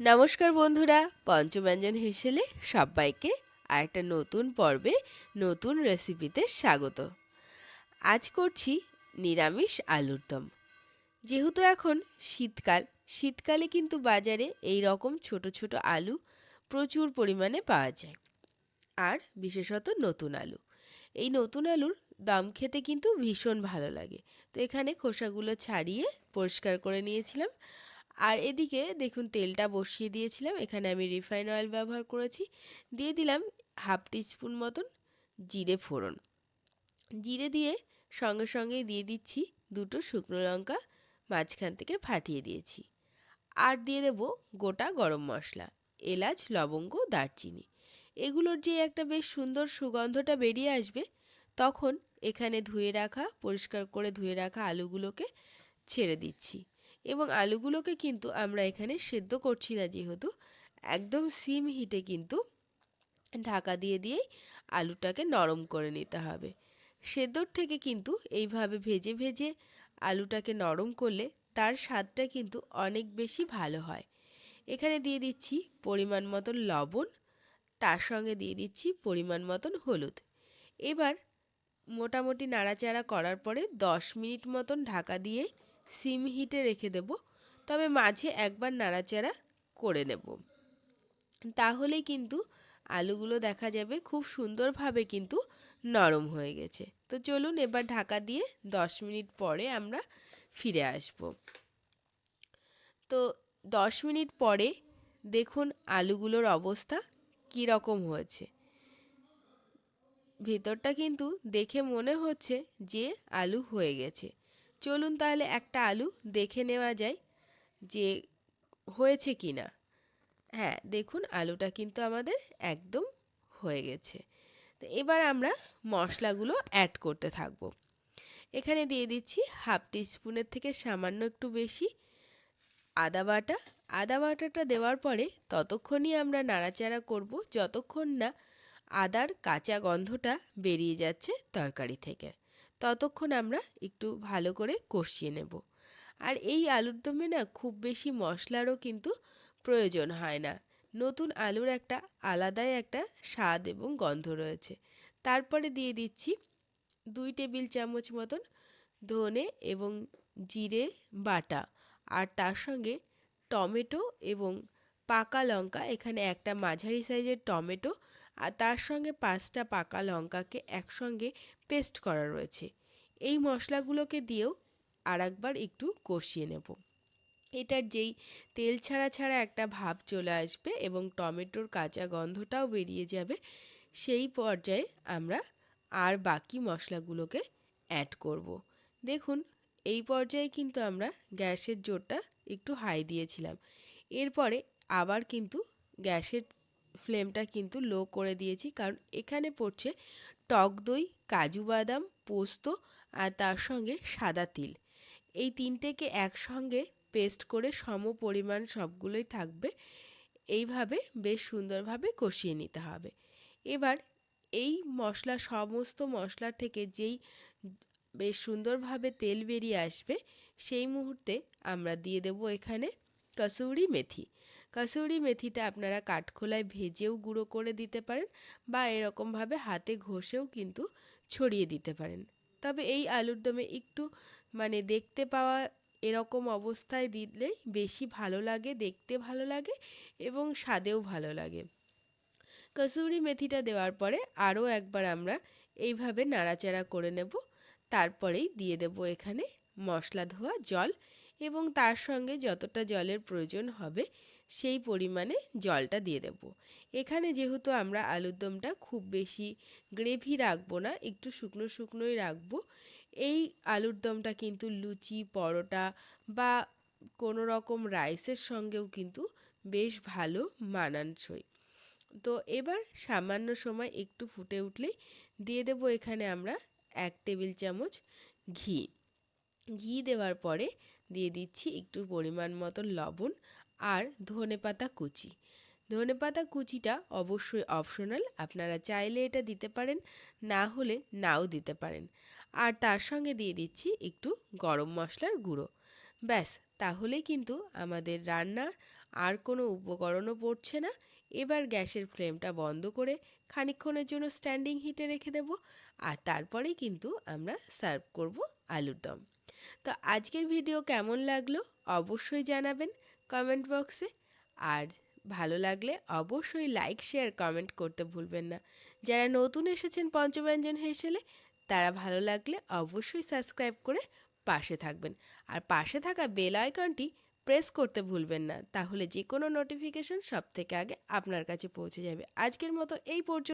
নমস্কার বন্ধুরা, পঞ্চব্যঞ্জন হেসেলে সবাইকে আরেকটা নতুন পর্বে নতুন রেসিপিতে স্বাগত। আজ করছি নিরামিষ আলুর দম। যেহেতু এখন শীতকালে কিন্তু বাজারে এই রকম ছোট ছোট আলু প্রচুর পরিমাণে পাওয়া যায়, আর বিশেষত নতুন আলু। এই নতুন আলুর দম খেতে কিন্তু ভীষণ ভালো লাগে। তো এখানে খোসাগুলো ছাড়িয়ে পরিষ্কার করে নিয়েছিলাম। আর এদিকে দেখুন তেলটা বসিয়ে দিয়েছিলাম। এখানে আমি রিফাইন অয়েল ব্যবহার করেছি। দিয়ে দিলাম হাফ টিস্পুন মতন জিরে ফোড়ন। জিরে দিয়ে সঙ্গে সঙ্গেই দিয়ে দিচ্ছি দুটো শুকনো লঙ্কা, মাঝখান থেকে ফাটিয়ে দিয়েছি। আর দিয়ে দেবো গোটা গরম মশলা, এলাচ, লবঙ্গ, দারচিনি। এগুলোর যে একটা বেশ সুন্দর সুগন্ধটা বেরিয়ে আসবে, তখন এখানে পরিষ্কার করে ধুয়ে রাখা আলুগুলোকে ছেড়ে দিচ্ছি। এবং আলুগুলোকে কিন্তু আমরা এখানে সেদ্ধ করছি না, যেহেতু একদম সিম হিটে কিন্তু ঢাকা দিয়ে দিয়েই আলুটাকে নরম করে নিতে হবে। সেদ্ধর থেকে কিন্তু এইভাবে ভেজে ভেজে আলুটাকে নরম করলে তার স্বাদটা কিন্তু অনেক বেশি ভালো হয়। এখানে দিয়ে দিচ্ছি পরিমাণ মতন লবণ, তার সঙ্গে দিয়ে দিচ্ছি পরিমাণ মতন হলুদ। এবার মোটামুটি নাড়াচাড়া করার পরে 10 মিনিট মতন ঢাকা দিয়ে সিম হিটে রেখে দেব। তবে মাঝে একবার নাড়াচাড়া করে নেব, তাহলেই কিন্তু আলুগুলো দেখা যাবে খুব সুন্দরভাবে কিন্তু নরম হয়ে গেছে। তো চলুন এবার ঢাকা দিয়ে 10 মিনিট পরে আমরা ফিরে আসব। তো 10 মিনিট পরে দেখুন আলুগুলোর অবস্থা কী রকম হয়েছে। ভেতরটা কিন্তু দেখে মনে হচ্ছে যে আলু হয়ে গেছে। চলুন তাহলে একটা আলু দেখে নেওয়া যায় যে হয়েছে কি না। হ্যাঁ, দেখুন আলুটা কিন্তু আমাদের একদম হয়ে গেছে। তো এবার আমরা মশলাগুলো অ্যাড করতে থাকবো। এখানে দিয়ে দিচ্ছি হাফ টিস্পুনের থেকে সামান্য একটু বেশি আদা বাটা। আদা বাটাটা দেওয়ার পরে ততক্ষণই আমরা নাড়াচাড়া করব যতক্ষণ না আদার কাঁচা গন্ধটা বেরিয়ে যাচ্ছে তরকারি থেকে। ততক্ষণ আমরা একটু ভালো করে কষিয়ে নেব। আর এই আলুর দমে না খুব বেশি মশলারও কিন্তু প্রয়োজন হয় না। নতুন আলুর একটা আলাদাই একটা স্বাদ এবং গন্ধ রয়েছে। তারপরে দিয়ে দিচ্ছি 2 টেবিল চামচ মতন ধনে এবং জিরে বাটা, আর তার সঙ্গে টমেটো এবং পাকা লঙ্কা। এখানে একটা মাঝারি সাইজের টমেটো আর তার সঙ্গে 5টা পাকা লঙ্কাকে একসঙ্গে পেস্ট করা রয়েছে। এই মশলাগুলোকে দিয়েও আরেকবার একটু কষিয়ে নেব। এটার যেই তেল ছাড়া ছাড়া একটা ভাব চলে আসবে এবং টমেটোর কাঁচা গন্ধটাও বেরিয়ে যাবে, সেই পর্যায়ে আমরা আর বাকি মশলাগুলোকে অ্যাড করব। দেখুন এই পর্যায়ে কিন্তু আমরা গ্যাসের জোরটা একটু হাই দিয়েছিলাম। এরপরে আবার কিন্তু গ্যাসের ফ্লেমটা কিন্তু লো করে দিয়েছি, কারণ এখানে পড়ছে টক দই, কাজু বাদাম, পোস্ত আর তার সঙ্গে সাদা তিল। এই তিনটেকে একসঙ্গে পেস্ট করে সম পরিমাণ সবগুলোই থাকবে। এইভাবে বেশ সুন্দরভাবে কষিয়ে নিতে হবে। এবার এই সমস্ত মশলার থেকে যেই বেশ সুন্দরভাবে তেল বেরিয়ে আসবে, সেই মুহূর্তে আমরা দিয়ে দেব এখানে কসুরি মেথি। কসুরি মেথিটা আপনারা কাঠখোলায় ভেজেও গুঁড়ো করে দিতে পারেন, বা এরকমভাবে হাতে ঘষেও কিন্তু ছড়িয়ে দিতে পারেন। তবে এই আলুর দমে একটু দেখতে পাওয়া এরকম অবস্থায় দিলে বেশি ভালো লাগে, দেখতে ভালো লাগে এবং স্বাদেও ভালো লাগে। কসুরি মেথিটা দেওয়ার পরে আরও একবার আমরা এইভাবে নাড়াচাড়া করে নেব। তারপরেই দিয়ে দেব এখানে মশলা ধোয়া জল, এবং তার সঙ্গে যতটা জলের প্রয়োজন হবে সেই পরিমাণে জলটা দিয়ে দেব। এখানে যেহেতু আমরা আলুর দমটা খুব বেশি গ্রেভি রাখবো না, একটু শুকনো শুকনোই রাখবো, এই আলুর দমটা কিন্তু লুচি, পরোটা বা কোনো রকম রাইসের সঙ্গেও কিন্তু বেশ ভালো মানানসই। তো এবার সামান্য সময় একটু ফুটে উঠলেই দিয়ে দেব এখানে আমরা 1 টেবিল চামচ ঘি। ঘি দেওয়ার পরে দিয়ে দিচ্ছি একটু পরিমাণ মতন লবণ আর ধনেপাতা কুচি। ধনেপাতা কুচিটা অবশ্যই অপশনাল, আপনারা চাইলে এটা দিতে পারেন, না হলে নাও দিতে পারেন। আর তার সঙ্গে দিয়ে দিচ্ছি একটু গরম মশলার গুঁড়ো। ব্যাস, তাহলেই কিন্তু আমাদের রান্নার আর কোনো উপকরণও পড়ছে না। এবার গ্যাসের ফ্লেমটা বন্ধ করে খানিকক্ষণের জন্য স্ট্যান্ডিং হিটে রেখে দেব। আর তারপরেই কিন্তু আমরা সার্ভ করব আলুর দম। তো আজকের ভিডিও কেমন লাগলো অবশ্যই জানাবেন কমেন্ট বক্সে। আর ভালো লাগলে অবশ্যই লাইক শেয়ার কমেন্ট করতে ভুলবেন না। যারা নতুন এসেছেন পঞ্চব্যঞ্জন হেসেলে তারা ভালো লাগলে অবশ্যই সাবস্ক্রাইব করে পাশে থাকবেন। আর পাশে থাকা বেল আইকনটি প্রেস করতে ভুলবেন না, তাহলে যে কোনো নোটিফিকেশন সব থেকে আগে আপনার কাছে পৌঁছে যাবে। আজকের মতো এই পর্যন্ত।